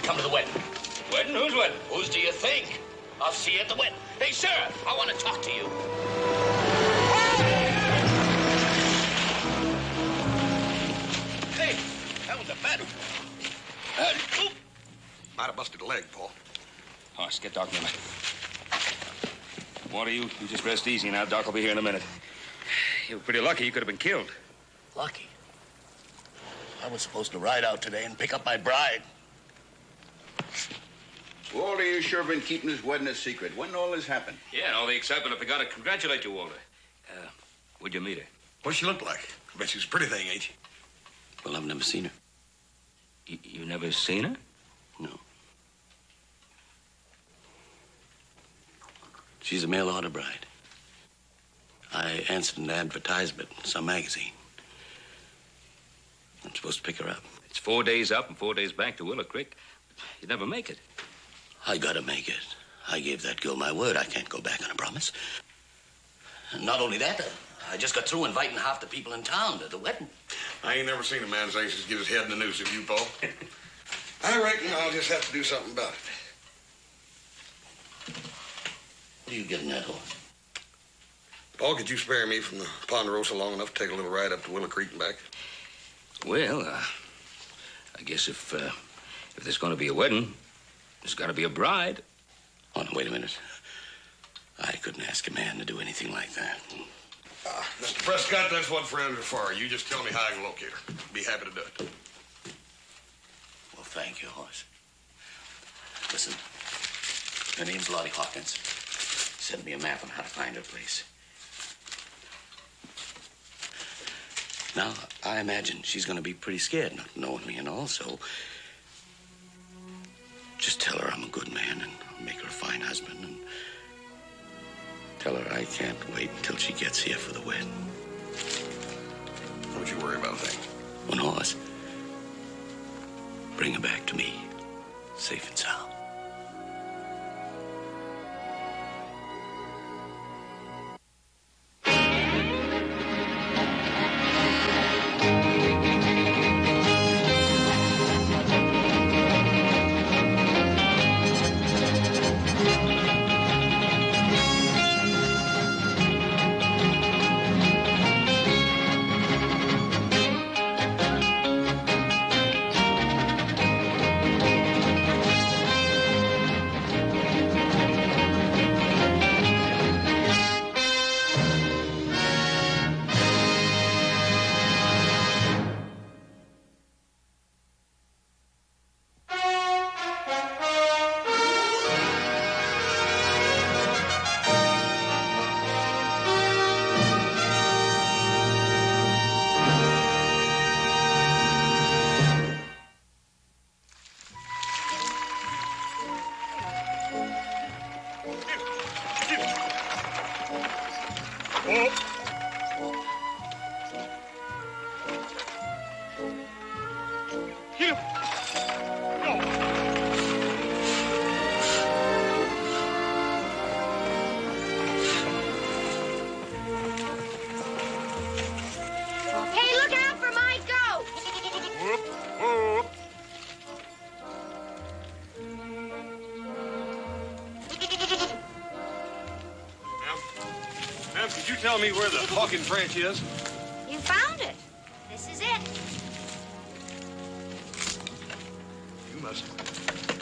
to come to the wedding. Wedding? Whose wedding? Whose do you think? I'll see you at the wedding. Hey, Sheriff, I want to talk to you. Hey, that was a bad one. Might have busted a leg, Paul. Horse, get Doc Miller. Walter, you just rest easy now. Doc will be here in a minute. You were pretty lucky. You could have been killed. Lucky? I was supposed to ride out today and pick up my bride. Walter, you sure been keeping this wedding a secret. When did all this happen? Yeah, and all the excitement. I forgot to congratulate you, Walter. Where'd you meet her? What's she look like? I bet she's a pretty thing, ain't she? Well, I've never seen her. You never seen her? No. She's a mail-order bride. I answered an advertisement in some magazine. I'm supposed to pick her up. It's 4 days up and 4 days back to Willow Creek. You'd never make it. I gotta make it. I gave that girl my word. I can't go back on a promise. And not only that, I just got through inviting half the people in town to the wedding. I ain't never seen a man as anxious to get his head in the noose as you, Paul. I reckon I'll just have to do something about it. What are you getting at, horse? Paul, could you spare me from the Ponderosa long enough to take a little ride up to Willow Creek and back? Well, I guess if there's going to be a wedding, there's got to be a bride. Oh, no, wait a minute. I couldn't ask a man to do anything like that. Mr. Prescott, that's what friends are for. You just tell me how I can locate her. Be happy to do it. Well, thank you, horse. Listen, her name's Lottie Hawkins. Send me a map on how to find her place. Now, I imagine she's going to be pretty scared not knowing me and all, so just tell her I'm a good man and I'll make her a fine husband, and tell her I can't wait until she gets here for the wedding. Don't you worry about that. One horse. Bring her back to me, safe and sound. Tell me where the Hawkins Ranch is. You found it. This is it.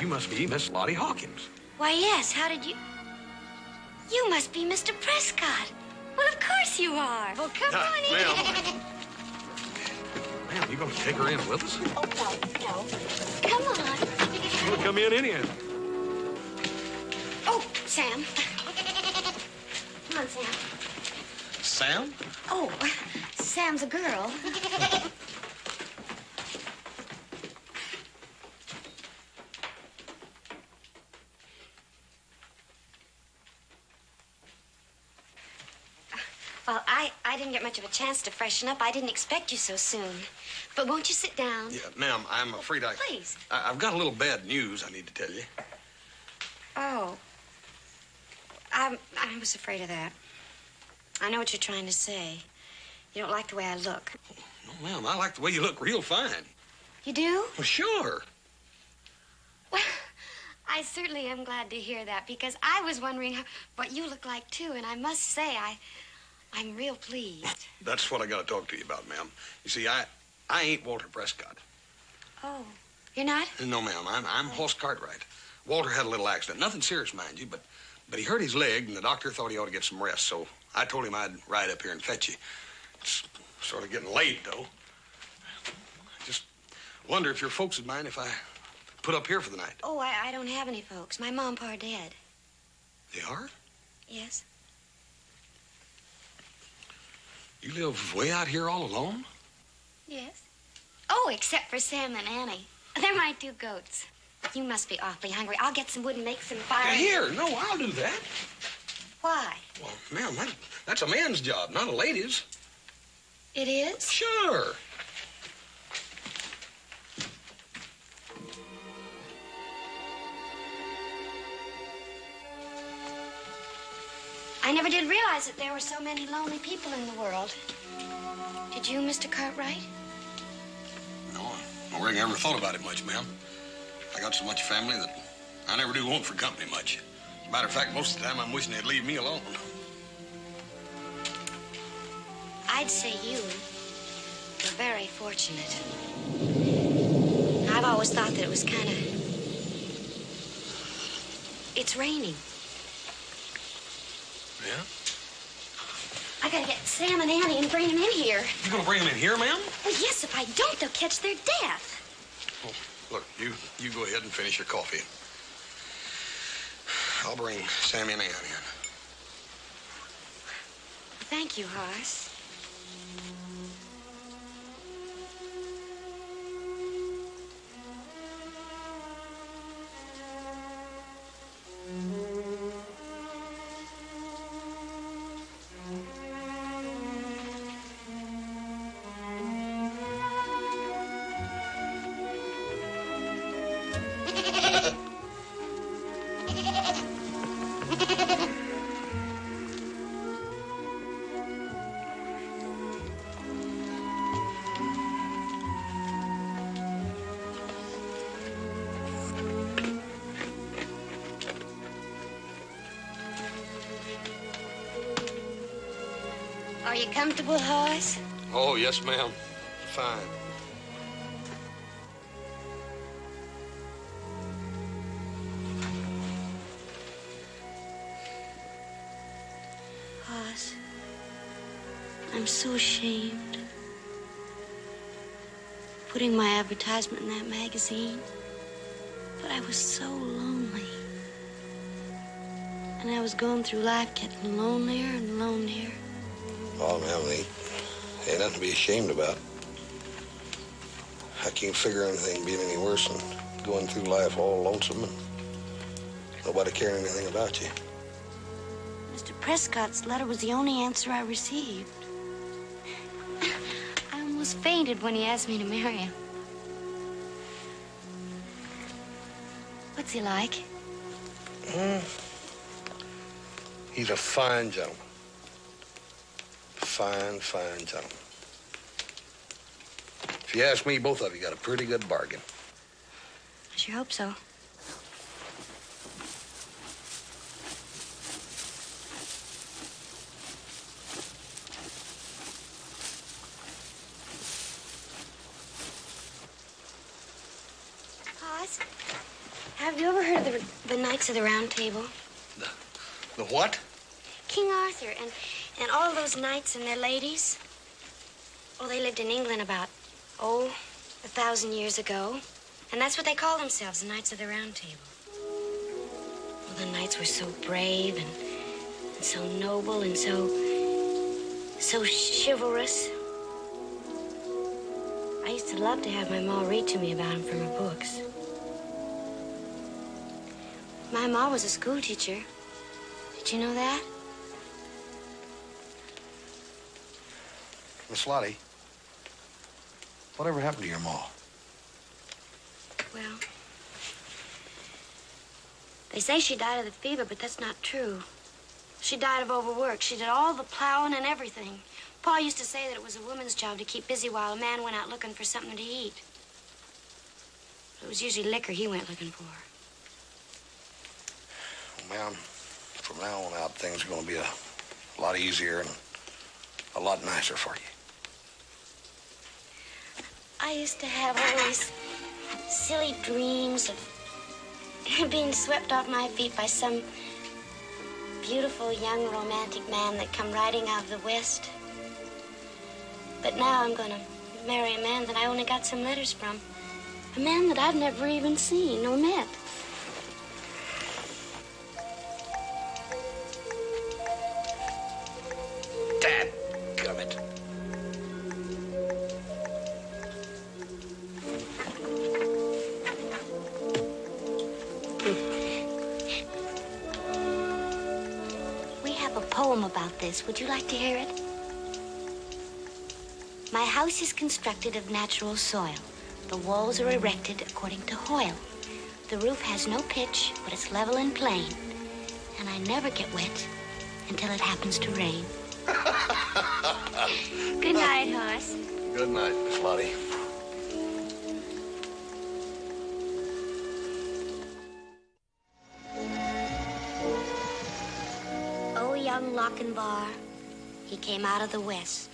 You must be Miss Lottie Hawkins. Why, yes. How did you... You must be Mr. Prescott. Well, of course you are. Well, come on in. Ma'am, you gonna take her in with us? Oh, no. Come on. She's gonna come in anyhow. Oh, Sam. Come on, Sam. Sam? Oh, Sam's a girl. Well, I didn't get much of a chance to freshen up. I didn't expect you so soon. But won't you sit down? Yeah, ma'am, I'm afraid Please. I've got a little bad news I need to tell you. Oh. I was afraid of that. I know what you're trying to say. You don't like the way I look. No, ma'am, I like the way you look real fine. You do? Well, sure. Well, I certainly am glad to hear that because I was wondering what you look like, too. And I must say, I'm real pleased. That's what I got to talk to you about, ma'am. You see, I ain't Walter Prescott. Oh, you're not? No, ma'am. I'm Hoss Cartwright. Walter had a little accident. Nothing serious, mind you, but he hurt his leg, and the doctor thought he ought to get some rest, so I told him I'd ride up here and fetch you. It's sort of getting late, though. I just wonder if your folks would mind if I put up here for the night. Oh, I don't have any folks. My mom and pa are dead. They are? Yes. You live way out here all alone? Yes. Oh, except for Sam and Annie. They're my two goats. You must be awfully hungry. I'll get some wood and make some fire. Here, no, I'll do that. Why? Well, ma'am, that's a man's job, not a lady's. It is? Sure. I never did realize that there were so many lonely people in the world. Did you, Mr. Cartwright? No, I don't reckon I ever thought about it much, ma'am. I got so much family that I never do want for company much. As a matter of fact, most of the time I'm wishing they'd leave me alone. I'd say you're very fortunate. I've always thought that it was kind of... It's raining. Yeah? I gotta get Sam and Annie and bring them in here. You gonna bring them in here, ma'am? Well, yes, if I don't, they'll catch their death. Oh, look, you go ahead and finish your coffee. I'll bring Sammy and Ann in. Thank you, Hoss. Are you comfortable, Hoss? Oh, yes, ma'am. Fine. Hoss, I'm so ashamed. Putting my advertisement in that magazine. But I was so lonely. And I was going through life getting lonelier and lonelier. Oh, ma'am, ain't nothing to be ashamed about. I can't figure anything being any worse than going through life all lonesome and nobody caring anything about you. Mr. Prescott's letter was the only answer I received. I almost fainted when he asked me to marry him. What's he like? He's a fine gentleman. Fine gentleman. If you ask me, both of you got a pretty good bargain. I sure hope so. Hoss, have you ever heard of the Knights of the Round Table? The what? King Arthur and all those knights and their ladies. Oh, they lived in England about, 1,000 years ago. And that's what they call themselves, the Knights of the Round Table. Well, the knights were so brave and so noble and so chivalrous. I used to love to have my ma read to me about them from her books. My ma was a school teacher. Did you know that? Miss Lottie, whatever happened to your ma? Well, they say she died of the fever, but that's not true. She died of overwork. She did all the plowing and everything. Pa used to say that it was a woman's job to keep busy while a man went out looking for something to eat. It was usually liquor he went looking for. Ma'am, from now on out, things are going to be a lot easier and a lot nicer for you. I used to have all these silly dreams of being swept off my feet by some beautiful young romantic man that come riding out of the West. But now I'm going to marry a man that I only got some letters from. A man that I've never even seen or met. Dadgummit. We have a poem about this. Would you like to hear it? My house is constructed of natural soil. The walls are erected according to Hoyle. The roof has no pitch, but it's level and plain. And I never get wet until it happens to rain. Good night, Hoss. Good night, Miss Lottie. Oh, young Lochinvar, he came out of the West.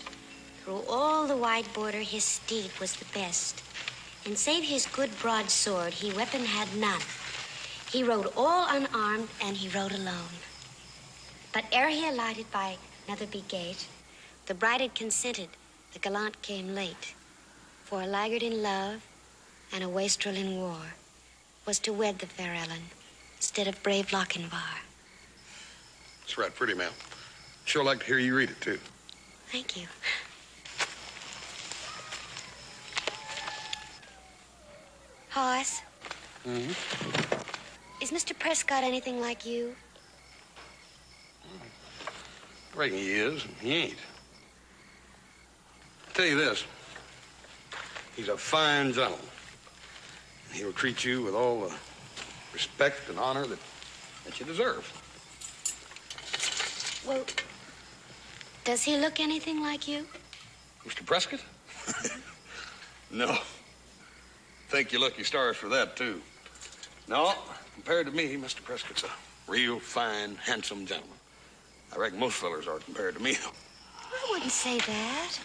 Through all the wide border, his steed was the best. And save his good broadsword, he weapon had none. He rode all unarmed, and he rode alone. But ere he alighted by Netherby gate, the bride had consented, the gallant came late. For a laggard in love and a wastrel in war was to wed the fair Ellen instead of brave Lochinvar. It's right pretty, ma'am. Sure like to hear you read it, too. Thank you. Hoss? Mm-hmm. Is Mr. Prescott anything like you? I reckon he is, and he ain't. I'll tell you this. He's a fine gentleman. And he'll treat you with all the respect and honor that you deserve. Well, does he look anything like you? Mr. Prescott? No. Thank you lucky stars for that, too. No, compared to me, Mr. Prescott's a real fine, handsome gentleman. I reckon most fellers are compared to me, though. I wouldn't say that.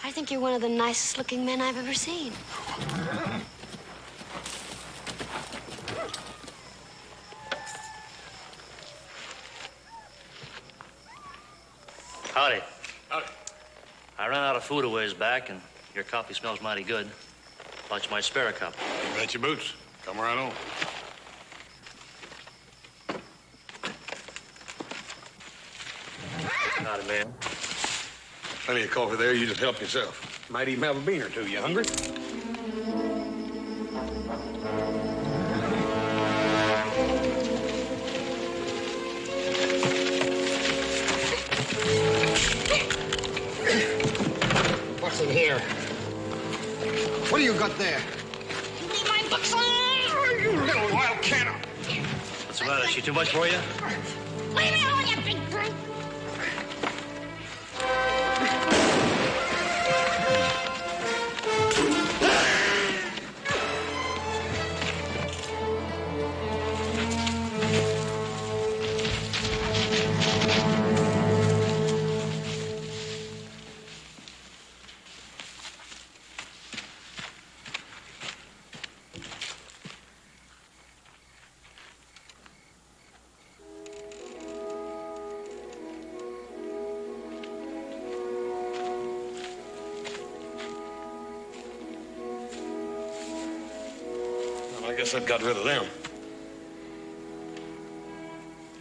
I think you're one of the nicest looking men I've ever seen. Howdy. Howdy. I ran out of food a ways back, and your coffee smells mighty good. Thought you might spare a cup. You bet your boots. Come right on. Howdy, man. Plenty of coffee there. You just help yourself. Might even have a bean or two. You hungry? What's in here? What do you got there? You need my books? You little wild cannon! What's the matter? Is she too much for you? Leave me alone, you big brute! Well, I guess that got rid of them.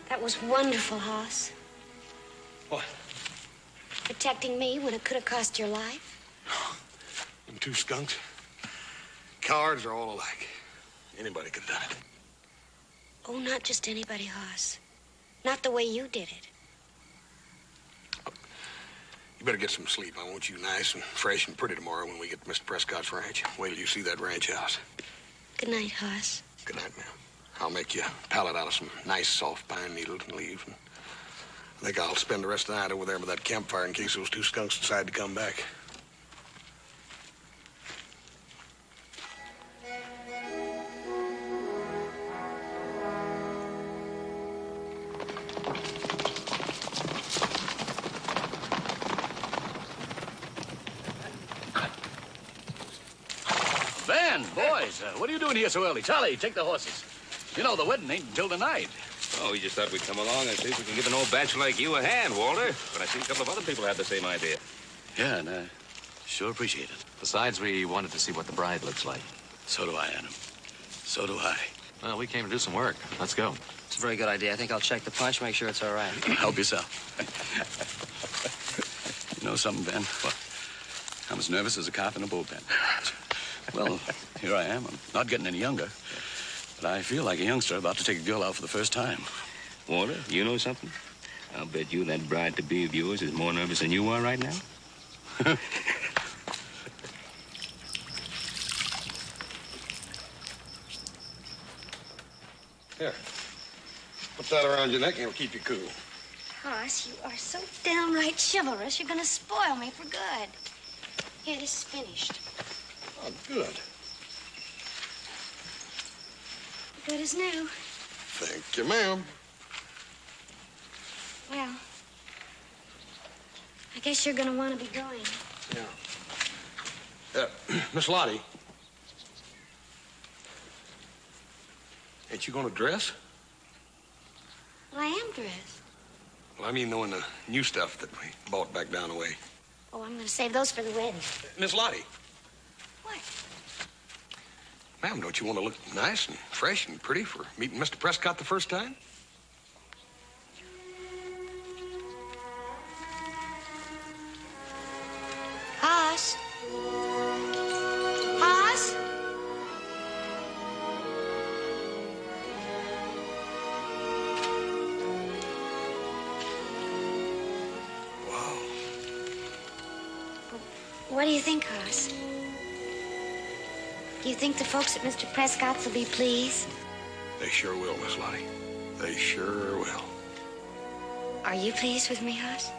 That was wonderful, Hoss. What? Protecting me when it could have cost your life. Them two skunks? Cowards are all alike. Anybody could have done it. Oh, not just anybody, Hoss. Not the way you did it. You better get some sleep. I want you nice and fresh and pretty tomorrow when we get to Mr. Prescott's ranch. Wait till you see that ranch house. Good night, Hoss. Good night, ma'am. I'll make you a pallet out of some nice, soft pine needles and leaves. And I think I'll spend the rest of the night over there by that campfire in case those two skunks decide to come back. Ben, boys, what are you doing here so early? Charlie, take the horses. You know, the wedding ain't until tonight. Oh, we just thought we'd come along and see if we can give an old bachelor like you a hand, Walter. But I see a couple of other people have the same idea. Yeah, and I sure appreciate it. Besides, we wanted to see what the bride looks like. So do I, Adam. So do I. Well, we came to do some work. Let's go. It's a very good idea. I think I'll check the punch, make sure it's all right. Help yourself. You know something, Ben? What? I'm as nervous as a calf in a bullpen. Well, here I am. I'm not getting any younger. But I feel like a youngster about to take a girl out for the first time. Walter, you know something? I'll bet you that bride-to-be of yours is more nervous than you are right now. Here. Put that around your neck and it'll keep you cool. Hoss, you are so downright chivalrous, you're gonna spoil me for good. Here, this is finished. Oh, good. Good as new. Thank you, ma'am. Well, I guess you're gonna want to be going. Yeah. Miss Lottie. Ain't you gonna dress? Well, I am dressed. Well, I mean, knowing the new stuff that we bought back down the way. Oh, I'm gonna save those for the wedding. Miss Lottie. What? Ma'am, don't you want to look nice and fresh and pretty for meeting Mr. Prescott the first time? Hoss? Hoss? Wow. What do you think, Hoss? Do you think the folks at Mr. Prescott's will be pleased? They sure will, Miss Lottie. They sure will. Are you pleased with me, Hoss?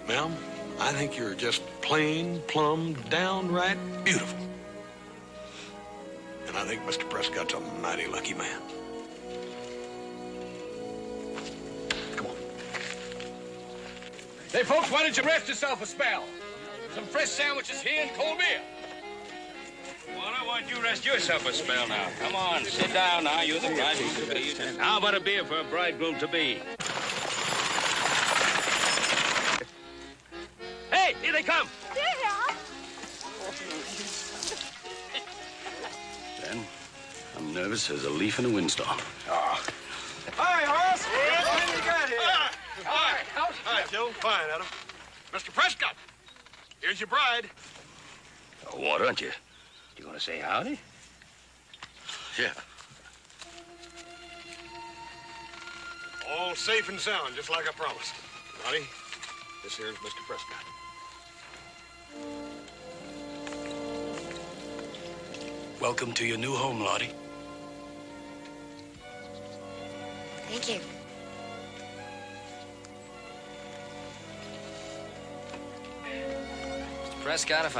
Ma'am, I think you're just plain, plumb, downright beautiful. And I think Mr. Prescott's a mighty lucky man. Come on. Hey, folks, why don't you rest yourself a spell? Some fresh sandwiches here and cold beer. Walter, why don't you rest yourself a spell now? Come on, sit down now. You're the bridegroom-to-be. How about a beer for a bridegroom-to-be? Hey, here they come. Ben, I'm nervous as a leaf in a windstorm. Oh. Hi, Hoss. What you got here? Hi, Joe. Fine, Adam. Mr. Prescott, here's your bride. Oh, Walter, aren't you? You gonna say howdy? Yeah. All safe and sound, just like I promised. Lottie, this here's Mr. Prescott. Welcome to your new home, Lottie. Thank you. Mr. Prescott, if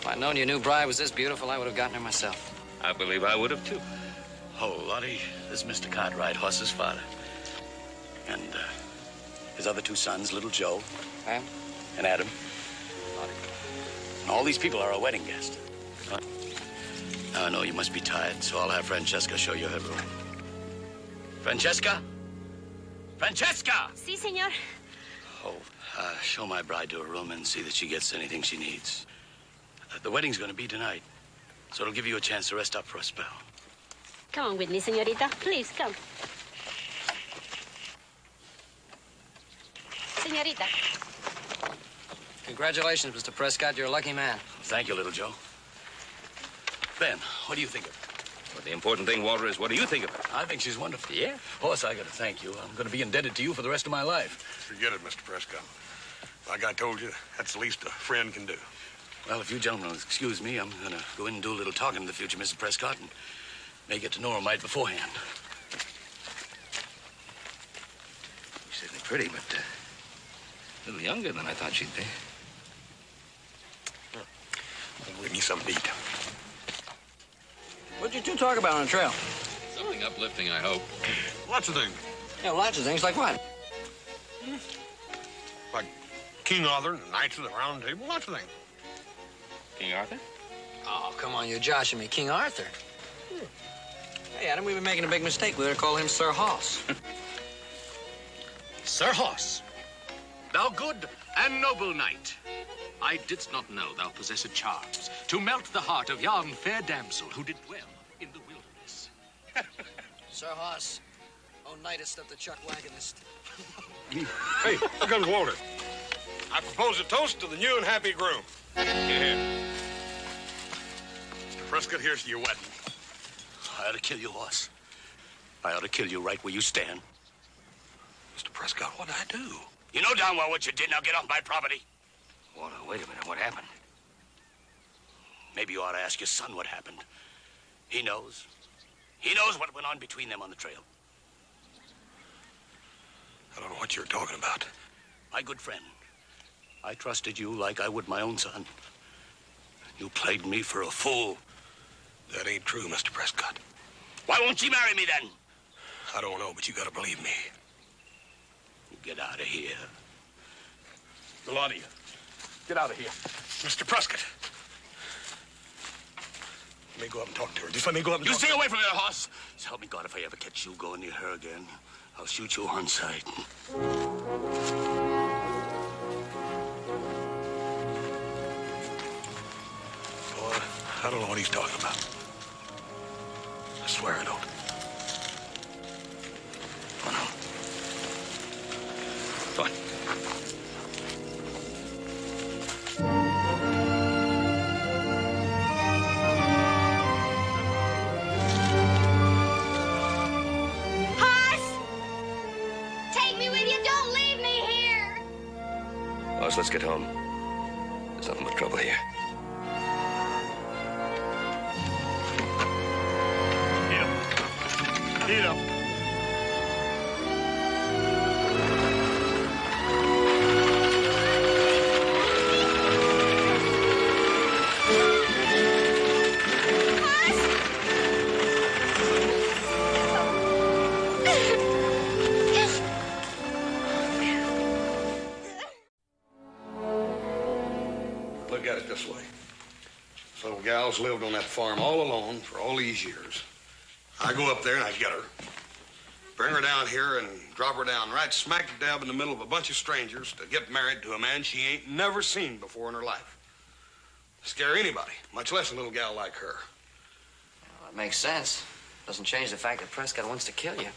I'd known your new bride was this beautiful, I would have gotten her myself. I believe I would have, too. Oh, Lottie, this is Mr. Cartwright, Hoss's father. And his other two sons, little Joe. Ma'am? And Adam. And all these people are our wedding guests. Now, I know you must be tired, so I'll have Francesca show you her room. Francesca? Francesca! Si, senor. Oh, show my bride to her room and see that she gets anything she needs. The wedding's going to be tonight, so it'll give you a chance to rest up for a spell. Come on with me, señorita. Please, come. Señorita. Congratulations, Mr. Prescott. You're a lucky man. Thank you, little Joe. Ben, what do you think of her? Well, the important thing, Walter, is what do you think of her? I think she's wonderful. Yeah? Hoss, I got to thank you. I'm going to be indebted to you for the rest of my life. Forget it, Mr. Prescott. Like I told you, that's the least a friend can do. Well, if you gentlemen will excuse me, I'm going to go in and do a little talking to the future Mrs. Prescott and may get to know her right beforehand. She's certainly pretty, but a little younger than I thought she'd be. Bring me something to eat. What'd you two talk about on the trail? Something uplifting, I hope. Lots of things. Yeah, lots of things. Like what? Like King Arthur and the Knights of the Round Table. Lots of things. King Arthur? Oh, come on, you're joshing me. King Arthur. Hey, Adam, we've been making a big mistake. We ought to call him Sir Hoss. Sir Hoss, thou good and noble knight, I didst not know thou possessed charms to melt the heart of yon fair damsel who did dwell in the wilderness. Sir Hoss, oh knightest of the Chuck Wagonist. Hey, here comes Walter. I propose a toast to the new and happy groom. Yeah. Mr. Prescott, here's to your wedding. I ought to kill you, Hoss. I ought to kill you right where you stand. Mr. Prescott, what'd I do? You know damn well what you did. Now get off my property. Walter, wait a minute. What happened? Maybe you ought to ask your son what happened. He knows. He knows what went on between them on the trail. I don't know what you're talking about. My good friend, I trusted you like I would my own son. You played me for a fool. That ain't true, Mr. Prescott. Why won't she marry me then? I don't know, but you gotta believe me. You get out of here. The lot of you. Get out of here. Mr. Prescott. Let me go up and talk to her. Just let me go up and You talk stay to her. away from her, Hoss. So help me God, if I ever catch you going near her again, I'll shoot you on sight. Boy, I don't know what he's talking about. I swear I don't. Oh, no. Come on. Let's get home. There's nothing but trouble here. Eat up. Look at it this way. This little gal's lived on that farm all alone for all these years. I go up there and I get her. Bring her down here and drop her down right smack dab in the middle of a bunch of strangers to get married to a man she ain't never seen before in her life. Scare anybody, much less a little gal like her. Well, it makes sense. Doesn't change the fact that Prescott wants to kill you.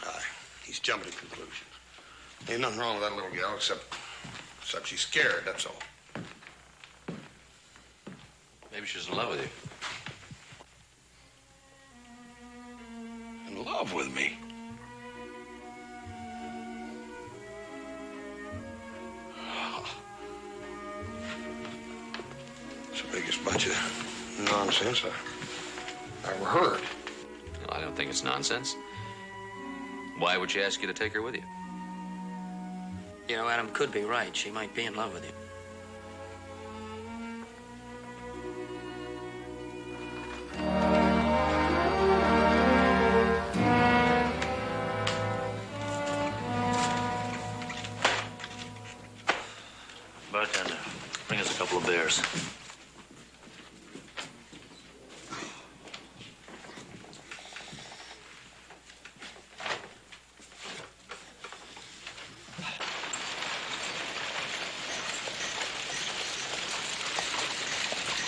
Aye, he's jumping to conclusions. Ain't nothing wrong with that little gal except she's scared, that's all. Maybe she's in love with you. In love with me? It's the biggest bunch of nonsense I ever heard. Well, I don't think it's nonsense. Why would she ask you to take her with you? You know, Adam could be right. She might be in love with you. Bartender, bring us a couple of beers.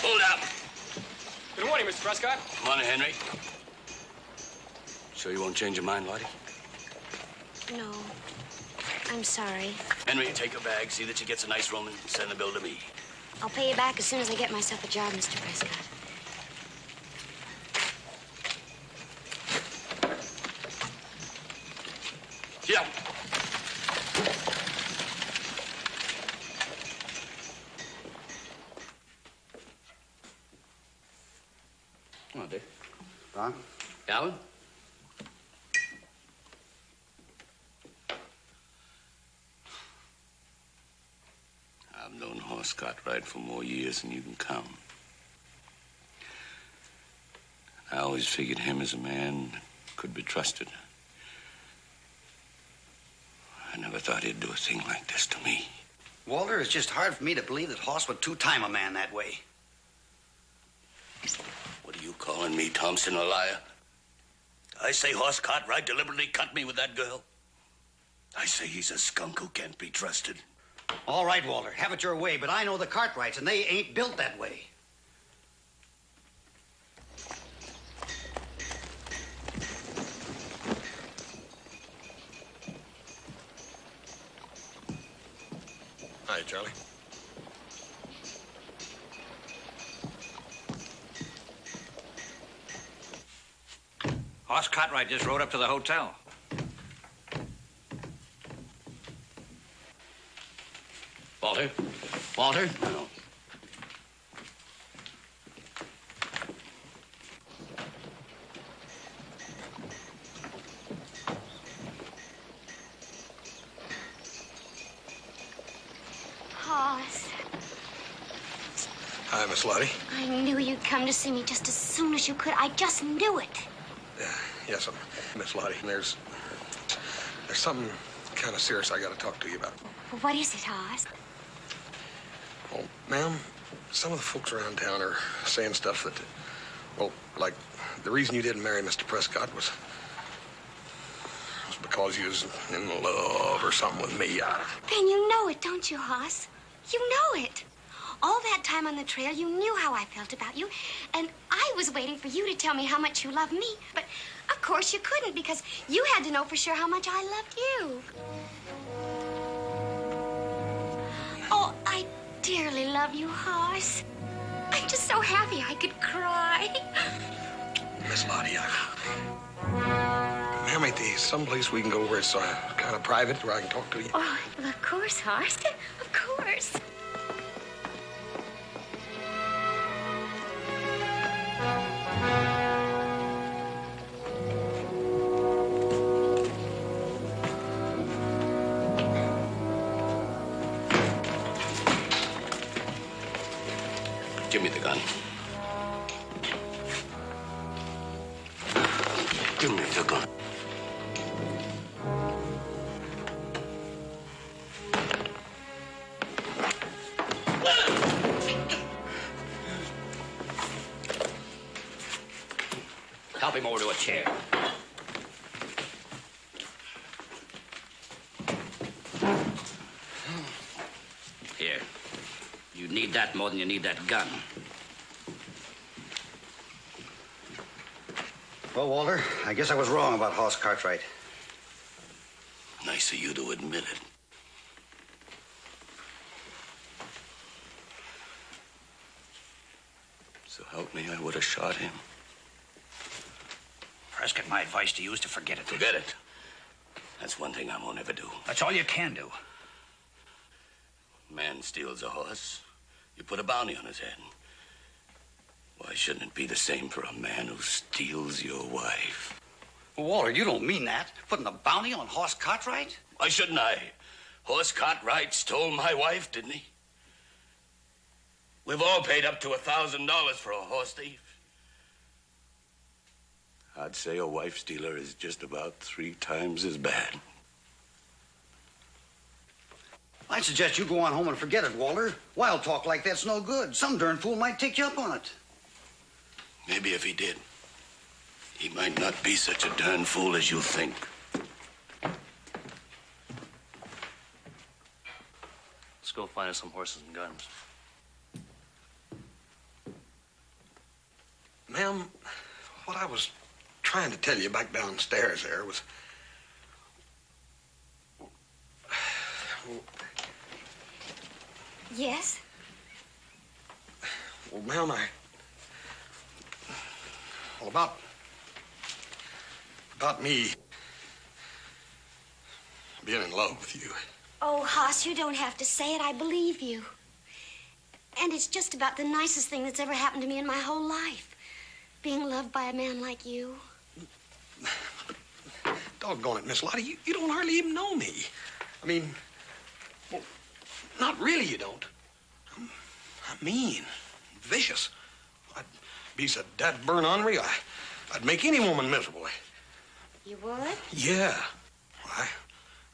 Hold up. Good morning, Mr. Prescott. Morning, Henry. Sure you won't change your mind, Lottie? No. I'm sorry. Henry, take her bag, see that she gets a nice room, and send the bill to me. I'll pay you back as soon as I get myself a job, Mr. Prescott. Yeah. Come on, Dick. Don? Alan? I've known Horse Cartwright for more years than you can count. I always figured him as a man that could be trusted. I never thought he'd do a thing like this to me. Walter, it's just hard for me to believe that Hoss would two-time a man that way. Calling me Thompson a liar? I say Hoss Cartwright deliberately cut me with that girl. I say he's a skunk who can't be trusted. All right, Walter, have it your way, but I know the Cartwrights, and they ain't built that way. Hi, Charlie. Hoss Cartwright just rode up to the hotel. Walter? Walter? No. Hoss, Hi, Miss Lottie. I knew you'd come to see me just as soon as you could. I just knew it. Yes, Miss Lottie. There's something kind of serious I got to talk to you about. Well, what is it, Hoss? Well, ma'am, some of the folks around town are saying stuff that, well, like the reason you didn't marry Mr. Prescott was because you was in love or something with me. Then you know it, don't you, Hoss? You know it. All that time on the trail, you knew how I felt about you, and I was waiting for you to tell me how much you loved me. But, of course, you couldn't, because you had to know for sure how much I loved you. Oh, I dearly love you, Hoss. I'm just so happy I could cry. Miss Lottie, ma'am, ain't there someplace we can go where it's kind of private, where I can talk to you? Oh, well, of course, Hoss. Of course. Give me the gun. Give me the gun. Help him over to a chair. Here. You need that more than you need that gun. Well, Walter, I guess I was wrong about Hoss Cartwright. Nice of you to admit it. So help me, I would have shot him. Prescott, my advice to you is to forget it. Forget it. That's one thing I won't ever do. That's all you can do. Man steals a horse, you put a bounty on his head. Why shouldn't it be the same for a man who steals your wife? Well, Walter, you don't mean that. Putting a bounty on Hoss Cartwright? Why shouldn't I? Hoss Cartwright stole my wife, didn't he? We've all paid up to $1,000 for a horse thief. I'd say a wife stealer is just about 3 times as bad. I'd suggest you go on home and forget it, Walter. Wild talk like that's no good. Some darn fool might take you up on it. Maybe if he did, he might not be such a darn fool as you think. Let's go find us some horses and guns. Ma'am, what I was trying to tell you back downstairs there was... Yes? Well, ma'am, well, about me being in love with you. Oh, Hoss, you don't have to say it. I believe you. And it's just about the nicest thing that's ever happened to me in my whole life. Being loved by a man like you. Doggone it, Miss Lottie, you don't hardly even know me. I mean, well, not really, you don't. I'm mean, vicious. I'd be so that burn ornery, I'd make any woman miserable. You would? Yeah.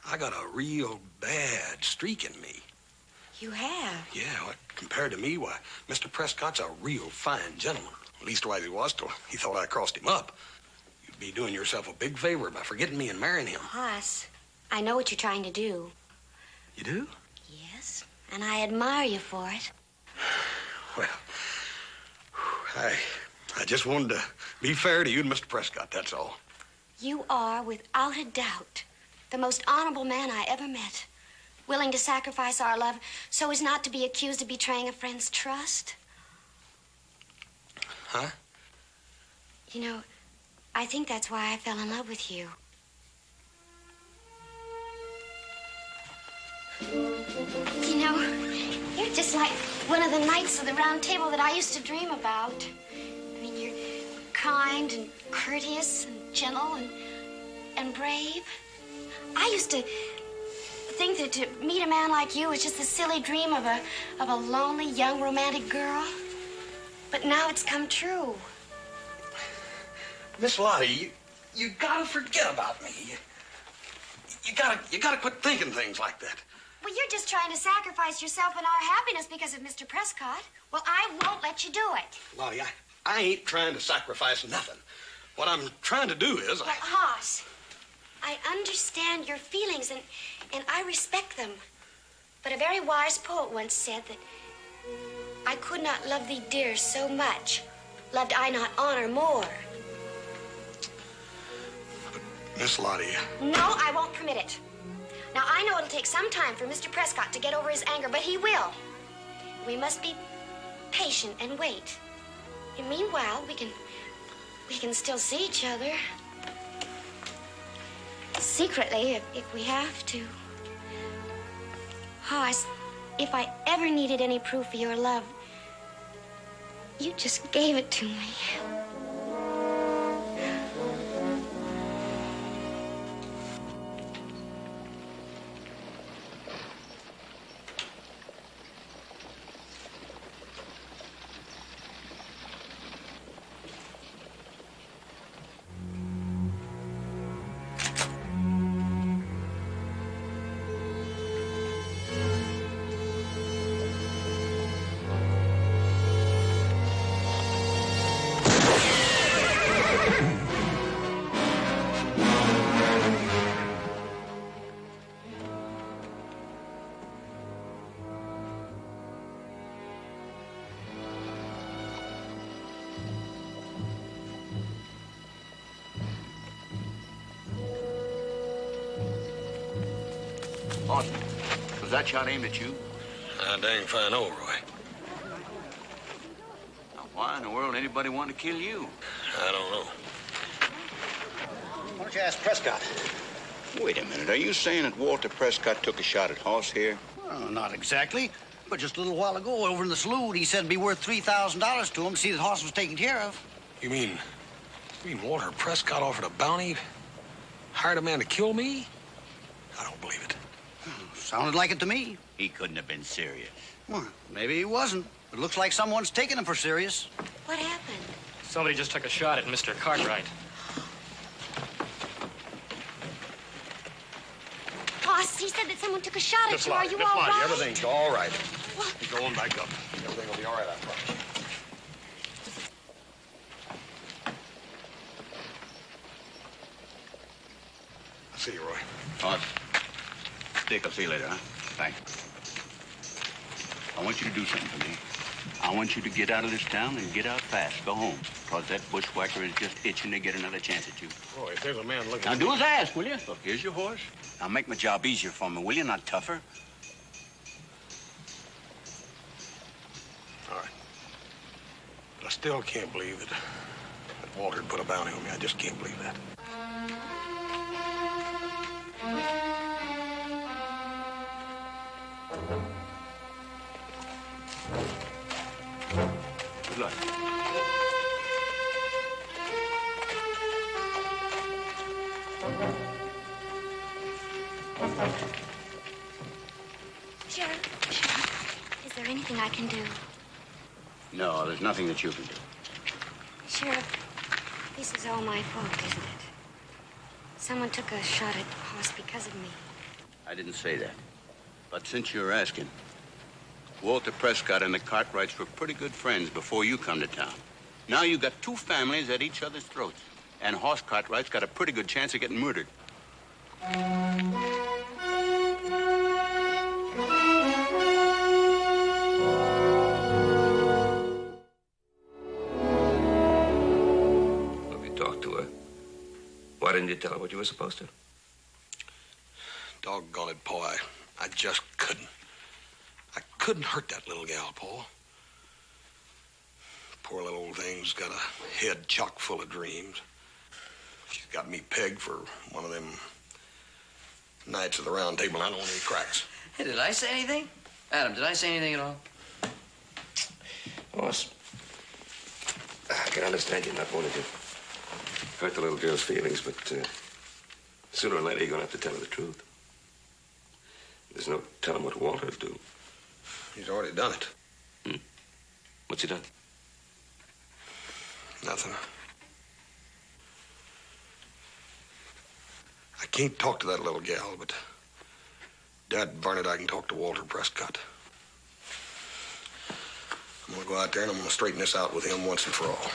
I got a real bad streak in me. You have? Yeah, well, compared to me, why, Mr. Prescott's a real fine gentleman. Leastwise he was till he thought I crossed him up. You'd be doing yourself a big favor by forgetting me and marrying him. Hoss, I know what you're trying to do. You do? Yes, and I admire you for it. Well, I just wanted to be fair to you and Mr. Prescott, that's all. You are, without a doubt, the most honorable man I ever met. Willing to sacrifice our love so as not to be accused of betraying a friend's trust. Huh? You know, I think that's why I fell in love with you. You know, you're just like one of the knights of the Round Table that I used to dream about. I mean, you're kind and courteous and gentle and brave. I used to think that to meet a man like you was just a silly dream of a lonely, young, romantic girl. But now it's come true. Miss Lottie, you gotta forget about me. You gotta quit thinking things like that. Well, you're just trying to sacrifice yourself and our happiness because of Mr. Prescott. Well, I won't let you do it. Lottie, I ain't trying to sacrifice nothing. What I'm trying to do is... But, Hoss, I understand your feelings and I respect them. But a very wise poet once said that I could not love thee dear so much, loved I not honor more. But, Miss Lottie... No, I won't permit it. Now, I know it'll take some time for Mr. Prescott to get over his anger, but he will. We must be patient and wait. And meanwhile, we can still see each other. Secretly, if we have to. Hoss, if I ever needed any proof of your love, you just gave it to me. Austin, was that shot aimed at you? I dang fine know, Roy. Now, why in the world anybody want to kill you? I don't know. Why don't you ask Prescott? Wait a minute. Are you saying that Walter Prescott took a shot at Hoss here? Well, not exactly. But just a little while ago, over in the saloon, he said it'd be worth $3,000 to him to see that Hoss was taken care of. You mean Walter Prescott offered a bounty? Hired a man to kill me? I don't believe it. Sounded like it to me. He couldn't have been serious. Well, maybe he wasn't. It looks like someone's taking him for serious. What happened? Somebody just took a shot at Mr. Cartwright. Hoss, he said that someone took a shot at you. Are you all right? Everything's all right. You're going back up. Everything will be all right, I promise. I'll see you, Roy. Hoss, Dick, I'll see you later, huh? Thanks. I want you to do something for me. I want you to get out of this town and get out fast. Go home. Because that bushwhacker is just itching to get another chance at you. Roy, if there's a man looking... Now, do as I ask, will you? Look, here's your horse. Now, make my job easier for me, will you? Not tougher. All right. But I still can't believe that Walter put a bounty on me. I just can't believe that. Good luck. Sheriff, is there anything I can do? No, there's nothing that you can do. Sheriff, this is all my fault, isn't it? Someone took a shot at Hoss because of me. I didn't say that. But since you're asking, Walter Prescott and the Cartwrights were pretty good friends before you come to town. Now you got two families at each other's throats. And Horse Cartwright's got a pretty good chance of getting murdered. Well, you talked to her. Why didn't you tell her what you were supposed to? Doggone it, Pa. I just couldn't. I couldn't hurt that little gal, Pa. Poor little old thing's got a head chock full of dreams. She's got me pegged for one of them Knights of the Round Table. I don't want any cracks. Hey, did I say anything? Adam, did I say anything at all? Boss, I can understand you not wanting to hurt the little girl's feelings, but sooner or later you're going to have to tell her the truth. There's no telling what Walter would do. He's already done it. Hmm? What's he done? Nothing. I can't talk to that little gal, but Dad Barnett, I can talk to Walter Prescott. I'm gonna go out there and I'm gonna straighten this out with him once and for all.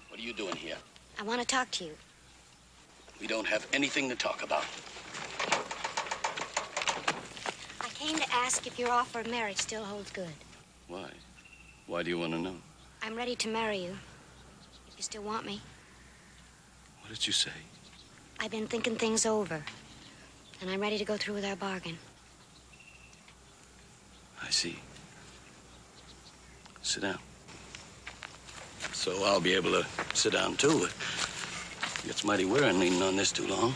What are you doing here? I want to talk to you. We don't have anything to talk about. I came to ask if your offer of marriage still holds good. Why? Why do you want to know? I'm ready to marry you. If you still want me. What did you say? I've been thinking things over. And I'm ready to go through with our bargain. I see. Sit down. So I'll be able to sit down, too. It gets mighty wearing leaning on this too long.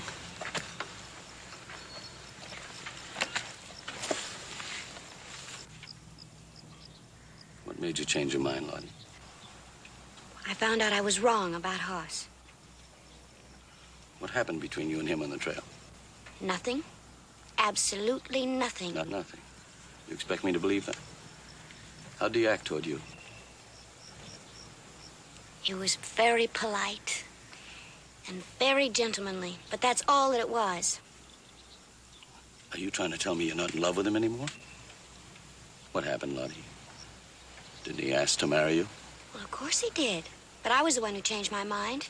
What made you change your mind, Lottie? I found out I was wrong about Hoss. What happened between you and him on the trail? Nothing. Absolutely nothing. Not nothing. You expect me to believe that? How'd he act toward you? He was very polite and very gentlemanly, but that's all that it was. Are you trying to tell me you're not in love with him anymore? What happened, Lottie? Didn't he ask to marry you? Well, of course he did. But I was the one who changed my mind.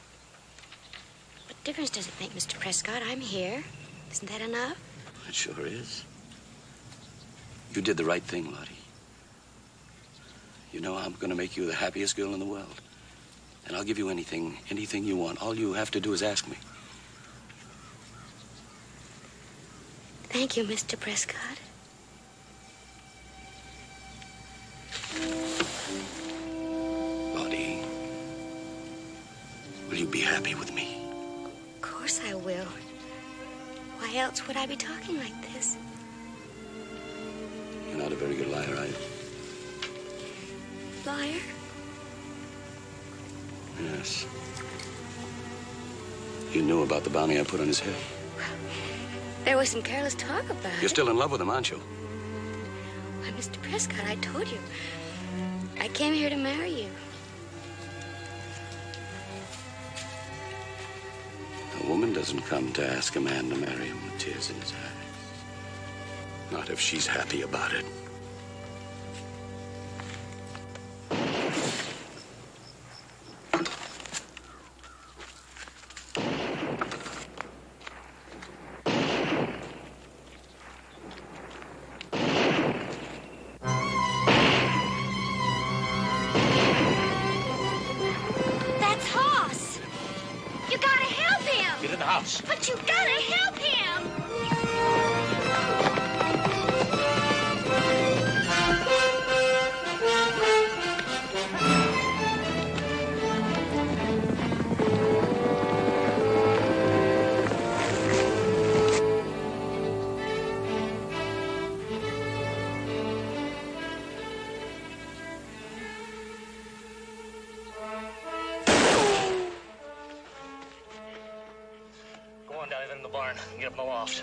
What difference does it make, Mr. Prescott? I'm here. Isn't that enough? It sure is. You did the right thing, Lottie. You know I'm going to make you the happiest girl in the world. And I'll give you anything you want. All you have to do is ask me. Thank you, Mr. Prescott. Lottie, will you be happy with me? Of course I will. Why else would I be talking like this? You're not a very good liar, are you? Liar? Yes. You knew about the bounty I put on his head. There was some careless talk about it. You're still in love with him, aren't you? Why, Mr. Prescott, I told you. I came here to marry you. A woman doesn't come to ask a man to marry him with tears in his eyes. Not if she's happy about it. house. But you gotta help him! Go on down in the barn and get up in the loft.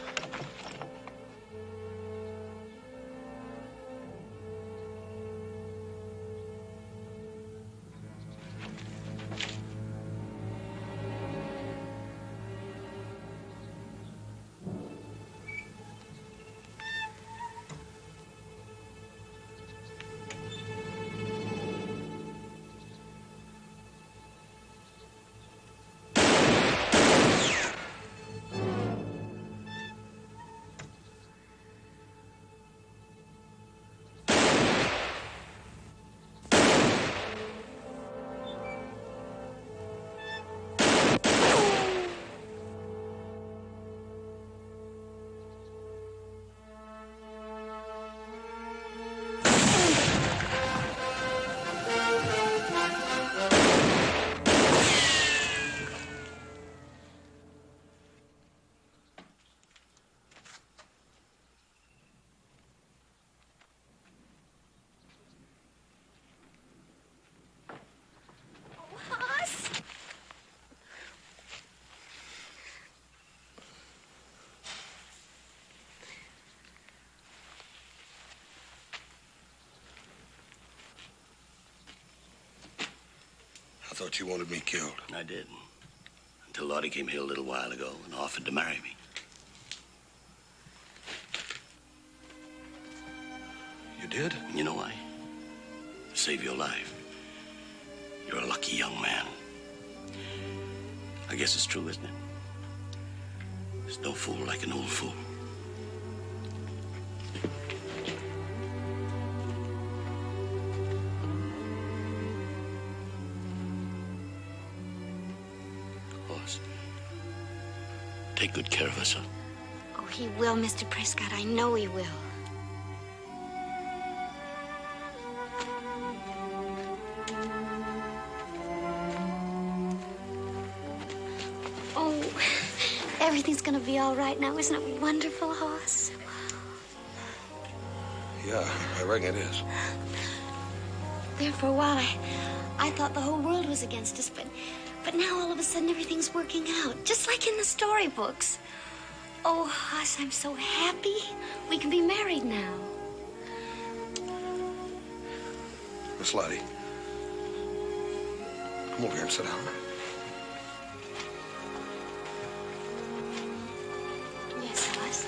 I thought you wanted me killed. I did. Until Lottie came here a little while ago and offered to marry me. You did? You know why? To save your life. You're a lucky young man. I guess it's true, isn't it? There's no fool like an old fool. Hoss, take good care of her, son. Oh, he will, Mr. Prescott. I know he will. Oh, everything's gonna be all right now. Isn't it wonderful, Hoss? Yeah, I reckon it is. There for a while, I thought the whole world was against us, but now all of a sudden everything's working out, just like in the storybooks. Oh, Hoss, I'm so happy. We can be married now. Miss Lottie, come over here and sit down. Yes, Hoss.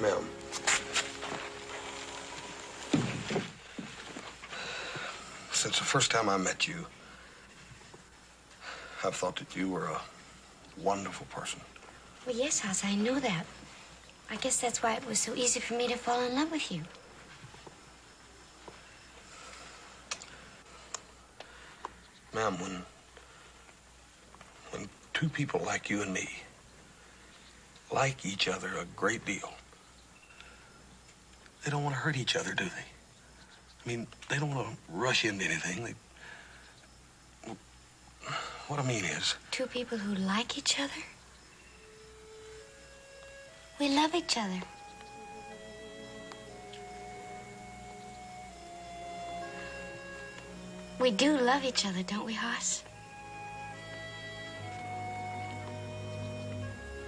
Ma'am. Since the first time I met you, I've thought that you were a wonderful person. Well, yes, Hoss, I know that. I guess that's why it was so easy for me to fall in love with you. Ma'am, when two people like you and me like each other a great deal, they don't want to hurt each other, do they? I mean, they don't want to rush into anything. What I mean is... Two people who like each other? We love each other. We do love each other, don't we, Hoss?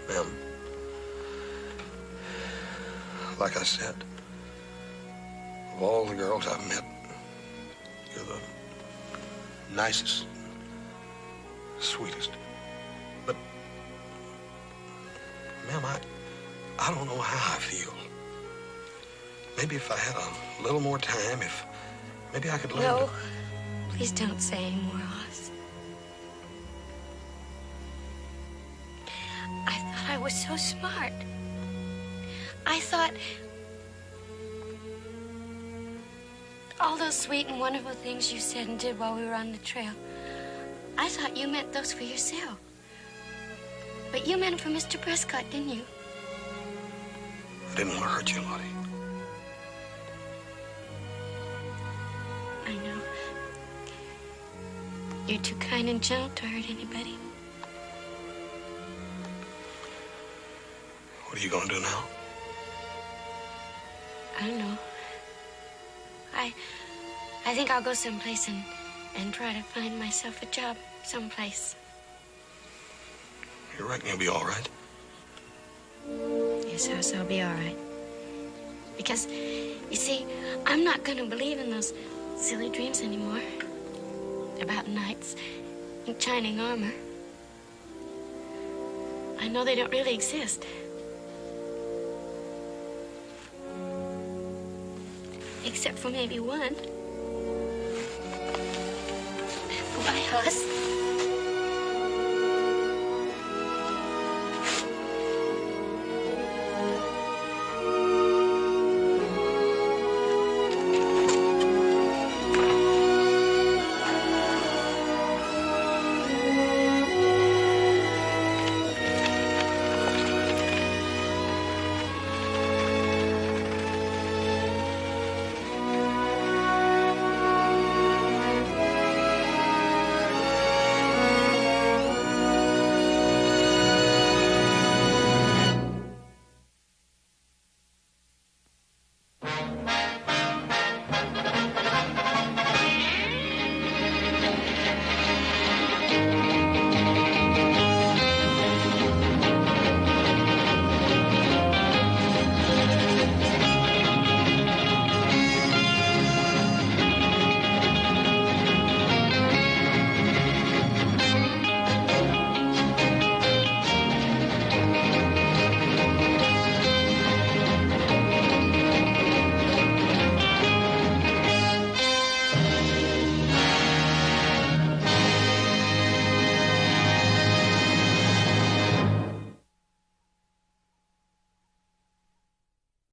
Ma'am, like I said, of all the girls I've met, you're the nicest, sweetest. But, ma'am, I don't know how I feel. Maybe if I had a little more time, maybe I could learn No, to... please don't say anymore, Hoss. I thought I was so smart. I thought all those sweet and wonderful things you said and did while we were on the trail, I thought you meant those for yourself. But you meant it for Mr. Prescott, didn't you? I didn't want to hurt you, Lottie. I know. You're too kind and gentle to hurt anybody. What are you going to do now? I don't know. I think I'll go someplace and try to find myself a job someplace. You reckon you'll be all right? Yes, House, I'll be all right. Because, you see, I'm not going to believe in those silly dreams anymore. About knights in shining armor. I know they don't really exist. Except for maybe one. Goodbye, Hoss.